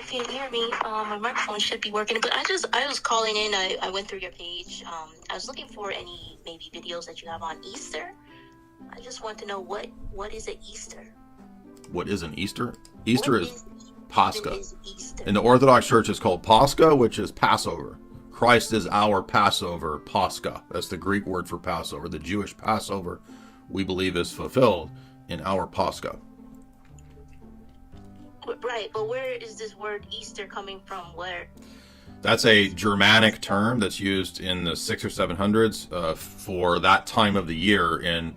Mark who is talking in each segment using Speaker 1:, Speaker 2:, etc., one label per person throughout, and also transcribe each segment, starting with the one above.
Speaker 1: if you can hear me, my microphone should be working. But I was calling in. I went through your page. I was looking for any maybe videos that you have on Easter. I just want to know what is an Easter?
Speaker 2: What is an Easter? Easter is Pascha.
Speaker 1: Is Easter?
Speaker 2: In the Orthodox Church, it's called Pascha, which is Passover. Christ is our Passover, Pascha. That's the Greek word for Passover. The Jewish Passover, we believe, is fulfilled in our Pascha.
Speaker 1: Right, but where is this word Easter coming from? Where?
Speaker 2: That's a Germanic term that's used in the 600s or 700s for that time of the year in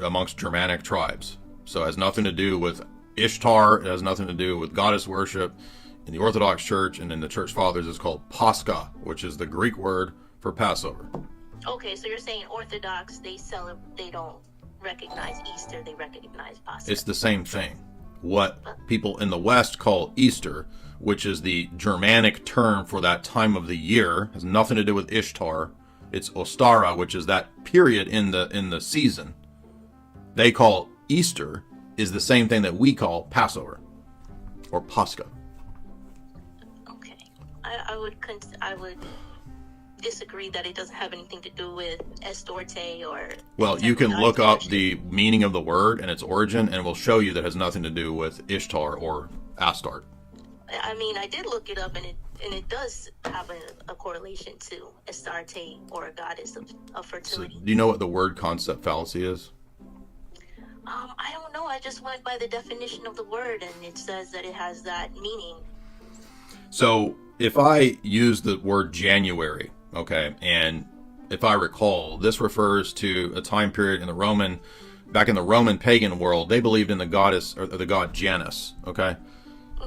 Speaker 2: amongst Germanic tribes. So it has nothing to do with Ishtar. It has nothing to do with goddess worship. In the Orthodox Church and in the Church Fathers, it's called Pascha, which is the Greek word for Passover.
Speaker 1: Okay, so you're saying Orthodox, they don't recognize Easter, they recognize Pascha.
Speaker 2: It's the same thing. What people in the West call Easter, which is the Germanic term for that time of the year, has nothing to do with Ishtar. It's Ostara, which is that period in the season. They call Easter is the same thing that we call Passover or Pascha.
Speaker 1: Okay, I would disagree that it doesn't have anything to do with Estorte or...
Speaker 2: Well, you can look up the meaning of the word and its origin, and it will show you that it has nothing to do with Ishtar or Astarte.
Speaker 1: I mean, I did look it up, and it does have a correlation to Astarte, or a goddess of fertility.
Speaker 2: So, do you know what the word concept fallacy is?
Speaker 1: I don't know. I just went by the definition of the word, and it says that it has that meaning.
Speaker 2: So, if I use the word January, okay, and if I recall, this refers to a time period back in the Roman pagan world, they believed in the goddess, or the god Janus, okay?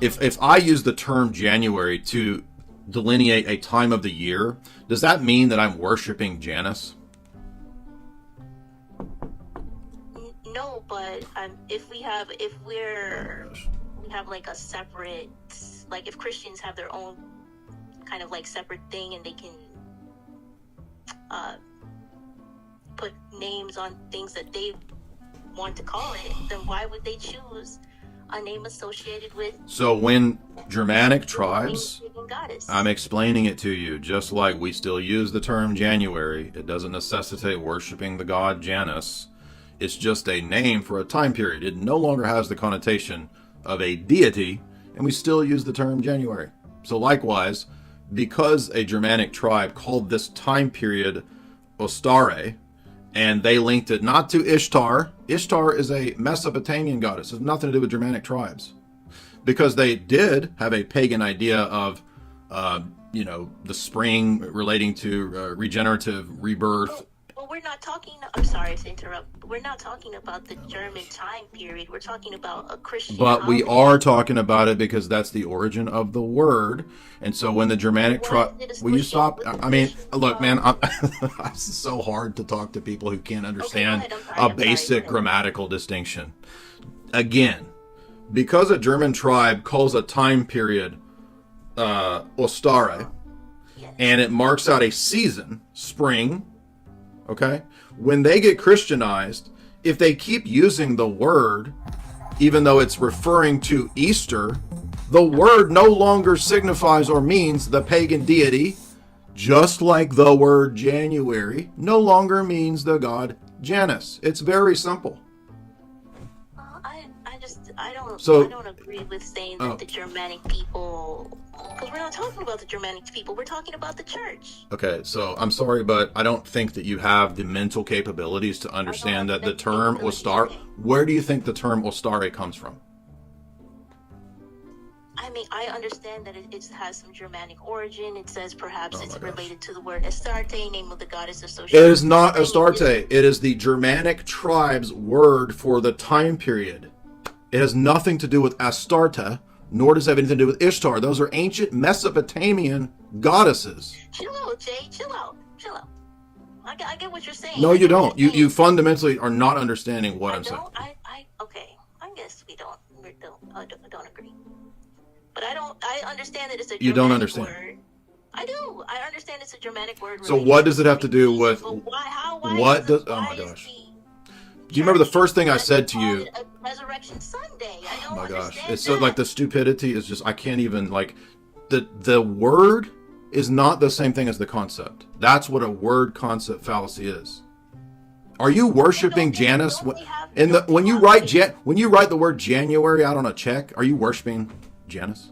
Speaker 2: If I use the term January to delineate a time of the year, does that mean that I'm worshiping Janus?
Speaker 1: No, but if we have like a separate, like if Christians have their own kind of like separate thing, and they can put names on things that they want to call it, then why would they choose a name associated with...
Speaker 2: So when Germanic tribes,
Speaker 1: goddess?
Speaker 2: I'm explaining it to you, just like we still use the term January, it doesn't necessitate worshiping the god Janus. It's just a name for a time period. It no longer has the connotation of a deity, and we still use the term January. So likewise, because a Germanic tribe called this time period Ostare, and they linked it not to Ishtar. Ishtar is a Mesopotamian goddess. It has nothing to do with Germanic tribes. Because they did have a pagan idea of, the spring relating to regenerative rebirth.
Speaker 1: Well, we're not talking... I'm sorry to interrupt. We're not talking about the German time period. We're talking about a Christian...
Speaker 2: But we are talking about it because that's the origin of the word. And so when the Germanic tribe... Will you stop? I mean, look, man, it's so hard to talk to people who can't understand a basic grammatical distinction. Again, because a German tribe calls a time period Ostare, and it marks out a season, spring... Okay? When they get Christianized, if they keep using the word, even though it's referring to Easter, the word no longer signifies or means the pagan deity, just like the word January no longer means the god Janus. It's very simple.
Speaker 1: I don't agree with saying that the Germanic people... Because we're not talking about the Germanic people. We're talking about the church.
Speaker 2: Okay, so I'm sorry, but I don't think that you have the mental capabilities to understand that the term Ostare... Where do you think the term Ostare comes from?
Speaker 1: I mean, I understand that it has some Germanic origin. It says perhaps it's related to the word Astarte, name of the goddess associated...
Speaker 2: It is not Astarte. It is the Germanic tribe's word for the time period. It has nothing to do with Astarte, nor does it have anything to do with Ishtar. Those are ancient Mesopotamian goddesses.
Speaker 1: Chill out, Jay. Chill out. I get what you're saying.
Speaker 2: No, you don't. You fundamentally are not understanding what I'm saying.
Speaker 1: Okay. I guess we don't agree. But I understand that it's a Germanic
Speaker 2: You don't understand.
Speaker 1: word. I do. I understand it's a Germanic word.
Speaker 2: So what does it have to do with...
Speaker 1: Why?
Speaker 2: Oh my gosh. Do you remember the first thing I said to you?
Speaker 1: Resurrection Sunday. I don't
Speaker 2: Oh my gosh,
Speaker 1: understand
Speaker 2: it's so
Speaker 1: that.
Speaker 2: like the stupidity is just I can't even like the word is not the same thing as the concept. That's what a word concept fallacy is. Are you worshiping Janus when you write the word January out on a check? Are you worshiping Janus?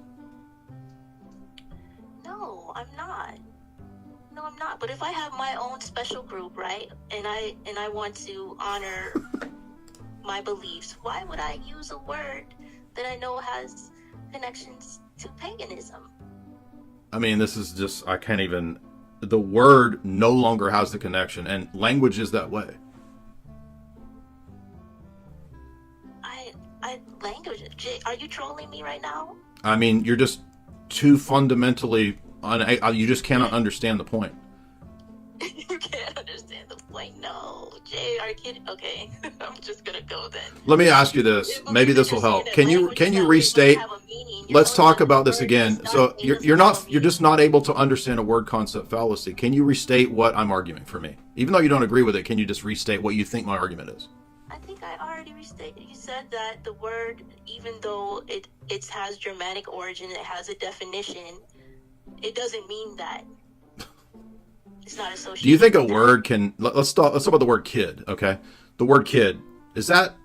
Speaker 1: No, I'm not. No, I'm not. But if I have my own special group, right, and I want to honor my beliefs, why would I use a word that I know has connections to paganism?
Speaker 2: I mean, this is just I can't even. The word no longer has the connection, and language is that way.
Speaker 1: Language. Jay, are you trolling me right now?
Speaker 2: I mean, you're just too fundamentally. You just cannot understand the point.
Speaker 1: You can't understand the point. No, Jay, are you kidding? Okay, I'm just gonna go then.
Speaker 2: Let me ask you this. Maybe this will help. Can you restate? Let's talk about this again. So you're just not able to understand a word concept fallacy. Can you restate what I'm arguing for me? Even though you don't agree with it, can you just restate what you think my argument is?
Speaker 1: I think I already restated. You said that the word, even though it has Germanic origin, it has a definition, it doesn't mean that. It's not associated.
Speaker 2: Do you think a word can? Let's talk about the word kid. Okay, the word kid, is that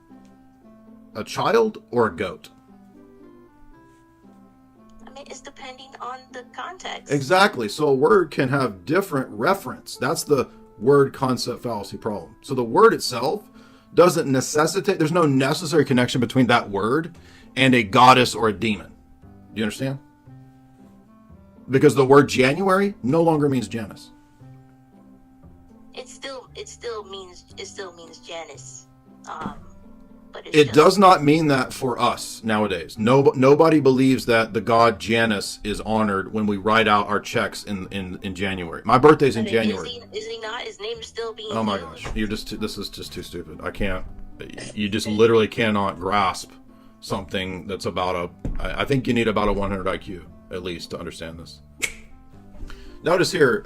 Speaker 2: a child or a goat?
Speaker 1: I mean, it's depending on the context.
Speaker 2: Exactly. So a word can have different reference. That's the word concept fallacy problem. So the word itself doesn't necessitate. There's no necessary connection between that word and a goddess or a demon. Do you understand? Because the word January no longer means Janus.
Speaker 1: It still means Janus. But
Speaker 2: it does not mean that for us nowadays. Nobody believes that the god Janus is honored when we write out our checks in January. My birthday's in January.
Speaker 1: Is he not? His name's still being
Speaker 2: Oh my gosh. This is just too stupid. I can't. You just literally cannot grasp something that's about I think you need about a 100 IQ at least to understand this. Notice here,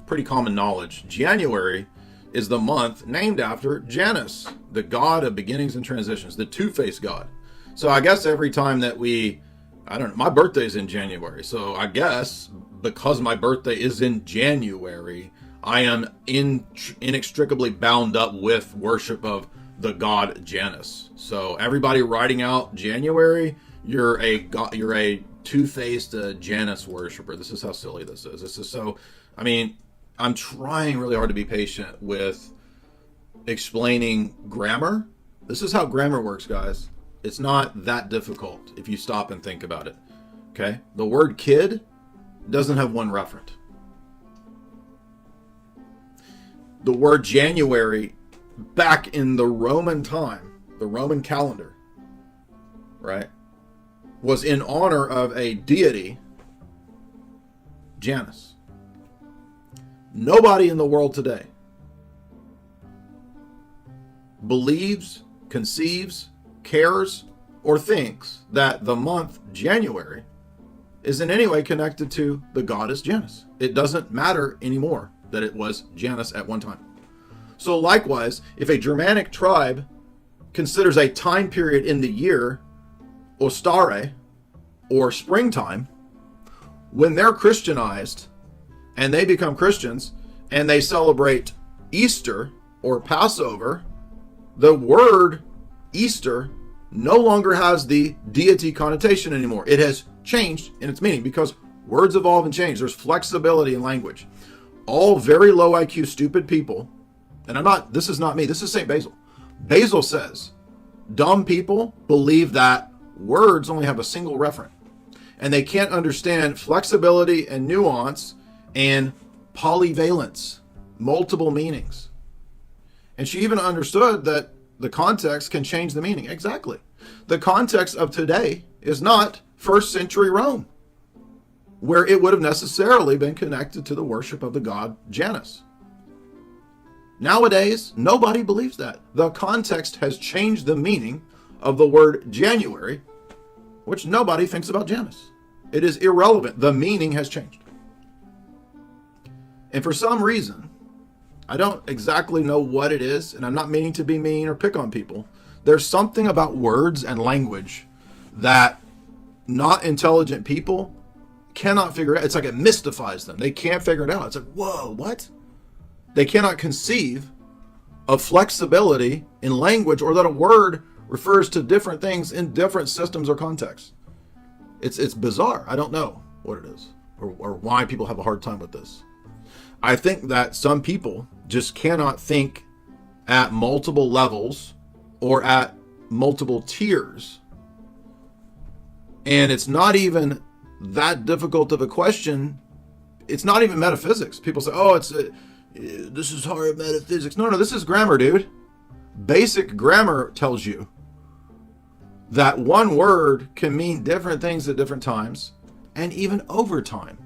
Speaker 2: pretty common knowledge. January is the month named after Janus, the god of beginnings and transitions, the two-faced god. So I guess every time that my birthday's in January. So I guess because my birthday is in January, I am inextricably bound up with worship of the god Janus. So everybody writing out January, you're a two-faced Janus worshiper. This is how silly this is. This is so. I mean, I'm trying really hard to be patient with explaining grammar. This is how grammar works, guys. It's not that difficult if you stop and think about it. Okay? The word kid doesn't have one referent. The word January, back in the Roman time, the Roman calendar, right, was in honor of a deity, Janus. Nobody in the world today believes, conceives, cares, or thinks that the month January is in any way connected to the goddess Janus. It doesn't matter anymore that it was Janus at one time. So likewise, if a Germanic tribe considers a time period in the year Ostare, or springtime, when they're Christianized and they become Christians and they celebrate Easter or Passover, the word Easter no longer has the deity connotation anymore. It has changed in its meaning because words evolve and change. There's flexibility in language. All very low IQ stupid people, and this is not me, this is St. Basil. Basil says, dumb people believe that words only have a single referent, and they can't understand flexibility and nuance and polyvalence, multiple meanings. And she even understood that the context can change the meaning. Exactly. The context of today is not first century Rome, where it would have necessarily been connected to the worship of the god Janus. Nowadays, nobody believes that. The context has changed the meaning of the word January, which nobody thinks about Janus. It is irrelevant. The meaning has changed. And for some reason, I don't exactly know what it is, and I'm not meaning to be mean or pick on people. There's something about words and language that not intelligent people cannot figure it out. It's like it mystifies them. They can't figure it out. It's like, whoa, what? They cannot conceive of flexibility in language, or that a word refers to different things in different systems or contexts. It's bizarre. I don't know what it is, or why people have a hard time with this. I think that some people just cannot think at multiple levels or at multiple tiers. And it's not even that difficult of a question. It's not even metaphysics. People say, oh, this is hard metaphysics. No, this is grammar, dude. Basic grammar tells you that one word can mean different things at different times and even over time.